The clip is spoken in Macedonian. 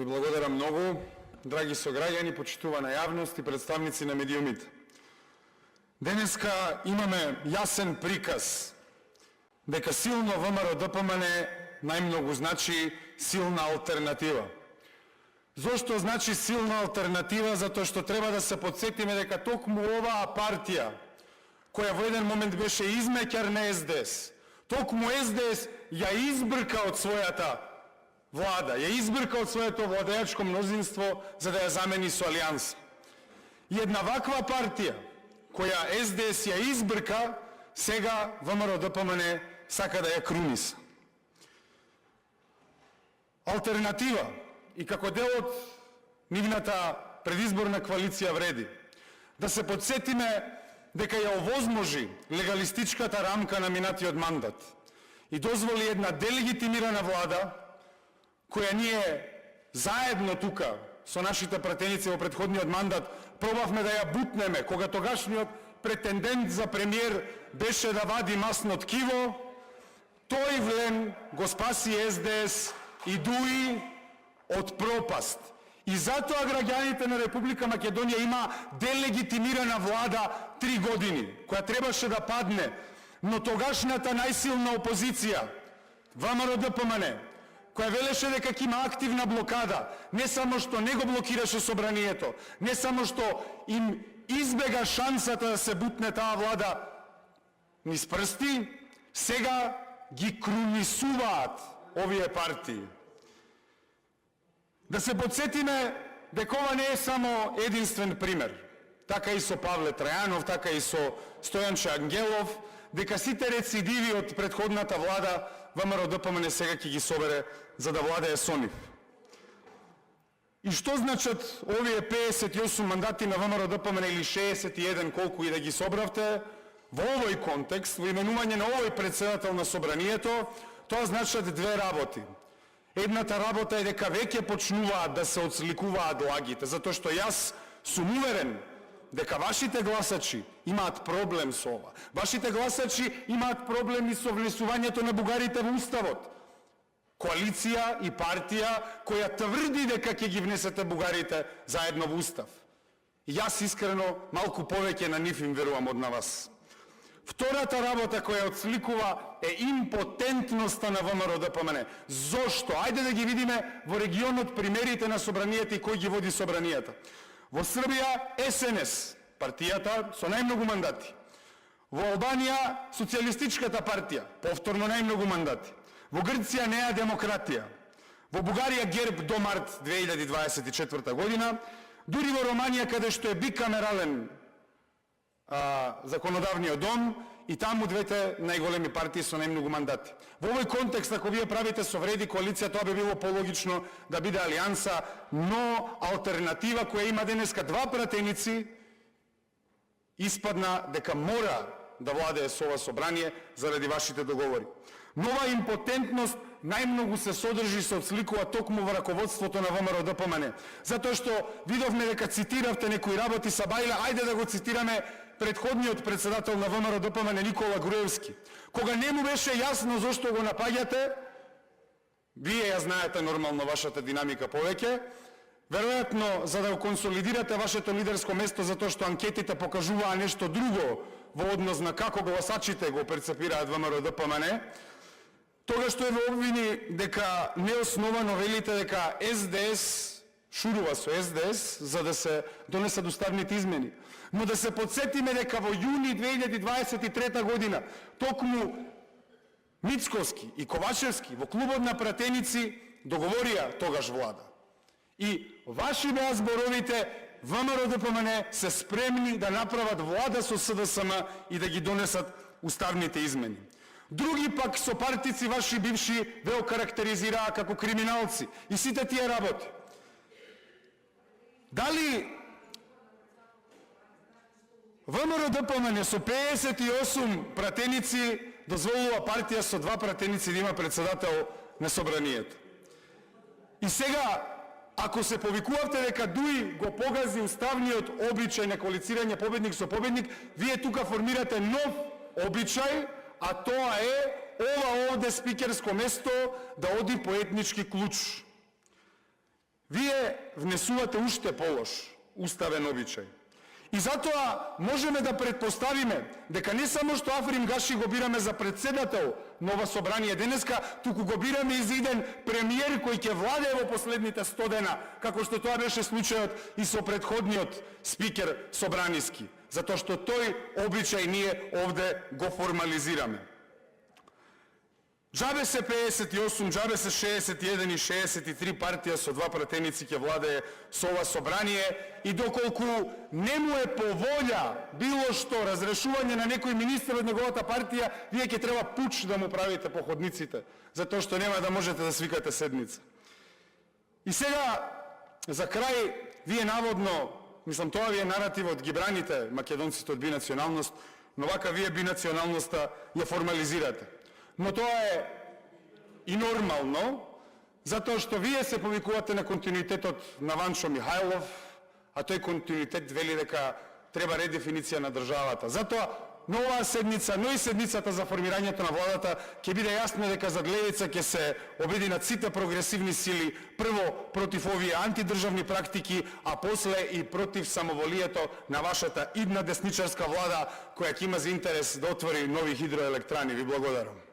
Ви благодарам многу, драги сограѓани, почитувана јавност и представници на медиумите. Денеска имаме јасен приказ дека силно ВМРО-ДПМН најмногу значи силна алтернатива. Зошто значи силна алтернатива? Затоа што треба да се подсетиме дека токму оваа партија, која во еден момент беше измеќар на СДС, токму СДС ја избрка од својата влада, ја избрка од своето владеачко мнозинство за да ја замени со алијанса. И една ваква партија, која СДС ја избрка, сега ВМРО-ДПМН сака да ја круниса. Алтернатива и како дел од нивната предизборна коалиција вреди да се подсетиме дека ја овозможи легалистичката рамка на минатиот мандат и дозволи една делегитимирана влада, која ние заедно тука со нашите пратеници во претходниот мандат пробавме да ја бутнеме, кога тогашниот претендент за премиер беше да вади масно ткиво, тој влем го спаси СДС и дуи од пропаст. И затоа граѓаните на Република Македонија има делегитимирана влада 3 години, која требаше да падне, но тогашната најсилна опозиција, ВМРО-ДПМН, која велеше дека ќе има активна блокада, не само што не го блокираше собранието, не само што им избега шансата да се бутне таа влада низ прсти, сега ги крунисуваат овие партии. Да се подсетиме дека ова не е само единствен пример. Така и со Павле Трајанов, така и со Стојанче Ангелов, дека сите рецидиви од претходната влада ВМРО-ДПМН сега ќе ги собере за да владее со нив. И што значат овие 58 мандати на ВМРО-ДПМН или 61, колку и да ги собравте, во овој контекст, во именување на овој председател на собранието, тоа значат две работи. Едната работа е дека веќе почнуваат да се отсликуваат лагите, затоа што јас сум уверен дека вашите гласачи имаат проблем со ова. Вашите гласачи имаат проблем и со внесувањето на бугарите во Уставот. Коалиција и партија која тврди дека ќе ги внесете бугарите заедно во Устав. И јас искрено малку повеќе на нив им верувам од на вас. Втората работа која отсликува е импотентноста на ВМРО-ДПМН. Зошто? Ајде да ги видиме во регионот примерите на собранијата и кој ги води собранијата. Во Србија СНС, партијата со најмногу мандати. Во Албанија Социјалистичката партија, повторно најмногу мандати. Во Грција Неа демократија. Во Бугарија ГЕРБ до март 2024 година. Дури во Романија, каде што е бикамерален законодавниот дом, и таму двете најголеми партии со најмногу мандати. Во овој контекст, ако вие правите со вреди коалиција, тоа би било пологично да биде алијанса, но алтернатива која има денеска два пратеници, испадна дека мора да владее со ова собрание заради вашите договори. Нова импотентност најмногу се содржи, се отсликува токму во раководството на ВМРО-ДПМН. Затоа што видовме дека цитиравте некои работи са бајле, ајде да го цитираме предходниот председател на ВМРО-ДПМН Никола Груевски. Кога не му беше јасно зошто го напаѓате, вие ја знаете нормално вашата динамика повеќе, веројатно за да го консолидирате вашето лидерско место, затоа што анкетите покажуваа нешто друго во однос на како гласачите го перцепираат ВМРО-ДПМН, тогаш што е во обвини дека неосновано велите дека СДС шурува со СДС за да се донесат уставните измени. Но да се подсетиме дека во јуни 2023 година токму Мицковски и Ковачевски во клубот на пратеници договорија тогаш влада. И ваши беа зборовите, ВМРО-ДПМН се спремни да направат влада со СДСМ и да ги донесат уставните измени. Други пак со партици ваши бивши ве окарактеризираа како криминалци и сите тие работи. Дали ВМРО-ДПМН со 58 пратеници дозволува партија со 2 пратеници да има председател на собранието? И сега, ако се повикувавте дека ДУИ го погази уставниот обичај на коалицирање победник со победник, вие тука формирате нов обичај, а тоа е ова овде спикерско место да оди по етнички клуч. внесувате уште полош, уставен обичај. И затоа можеме да предпоставиме дека не само што Африм Гаши го бираме за председател на ова собрание денеска, туку го бираме и за еден премиер кој ќе владее во последните 100 дена, како што тоа беше случајот и со претходниот спикер собраниски, затоа што тој обичај ние овде го формализираме. Джабе се 58, джабе се 61 и 63 партија со два пратеници ќе владее со ова собрание и доколку не му е по волја било што разрешување на некој министер од неговата партија, вие ќе треба пуч да му правите по ходниците, затоа што нема да можете да свикате седница. И сега, за крај, вие наводно, мислам, тоа ви е наративот, ги браните македонците од бинационалност, но вака вие бинационалноста ја формализирате. Но тоа е и нормално, затоа што вие се повикувате на континуитетот на Ванчо Михајлов, а тој континуитет вели дека треба редефиниција на државата. Затоа, на оваа седница, но и седницата за формирањето на владата, ќе биде јасно дека зад левица ќе се обединат сите прогресивни сили, прво против овие антидржавни практики, а после и против самоволието на вашата идна десничарска влада, која ќе има за интерес да отвори нови хидроелектрани. Ви благодарам.